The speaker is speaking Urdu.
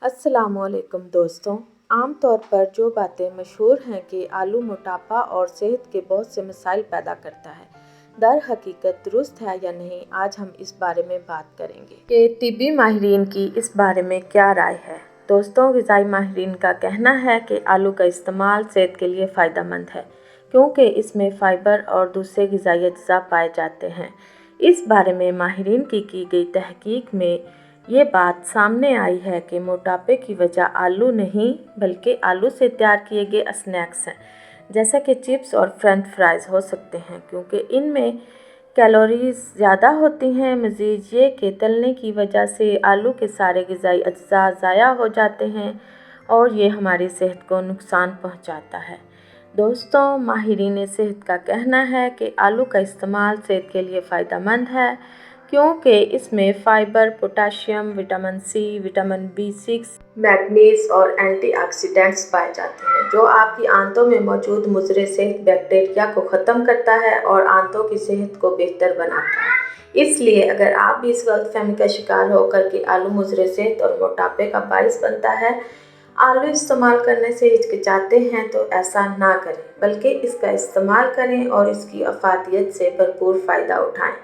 السلام علیکم دوستوں، عام طور پر جو باتیں مشہور ہیں کہ آلو موٹاپا اور صحت کے بہت سے مسائل پیدا کرتا ہے، در حقیقت درست ہے یا نہیں، آج ہم اس بارے میں بات کریں گے کہ طبی ماہرین کی اس بارے میں کیا رائے ہے۔ دوستوں، غذائی ماہرین کا کہنا ہے کہ آلو کا استعمال صحت کے لیے فائدہ مند ہے کیونکہ اس میں فائبر اور دوسرے غذائی اجزاء پائے جاتے ہیں۔ اس بارے میں ماہرین کی گئی تحقیق میں یہ بات سامنے آئی ہے کہ موٹاپے کی وجہ آلو نہیں بلکہ آلو سے تیار کیے گئے اسنیکس ہیں، جیسا کہ چپس اور فرینچ فرائز ہو سکتے ہیں، کیونکہ ان میں کیلوریز زیادہ ہوتی ہیں۔ مزید یہ کہ تلنے کی وجہ سے آلو کے سارے غذائی اجزاء ضائع ہو جاتے ہیں اور یہ ہماری صحت کو نقصان پہنچاتا ہے۔ دوستوں، ماہرین صحت کا کہنا ہے کہ آلو کا استعمال صحت کے لیے فائدہ مند ہے کیونکہ اس میں fiber, potassium, vitamin C, vitamin B6، manganese اور اینٹی آکسیڈنٹس پائے جاتے ہیں، جو آپ کی آنتوں میں موجود مضر صحت بیکٹیریا کو ختم کرتا ہے اور آنتوں کی صحت کو بہتر بناتا ہے۔ اس لیے اگر آپ بھی اس غلط فہمی کا شکار ہو کر کہ آلو مضر صحت اور موٹاپے کا باعث بنتا ہے، آلو استعمال کرنے سے ہچکچاتے ہیں تو ایسا نہ کریں، بلکہ اس کا استعمال کریں اور اس کی افادیت سے بھرپور فائدہ اٹھائیں۔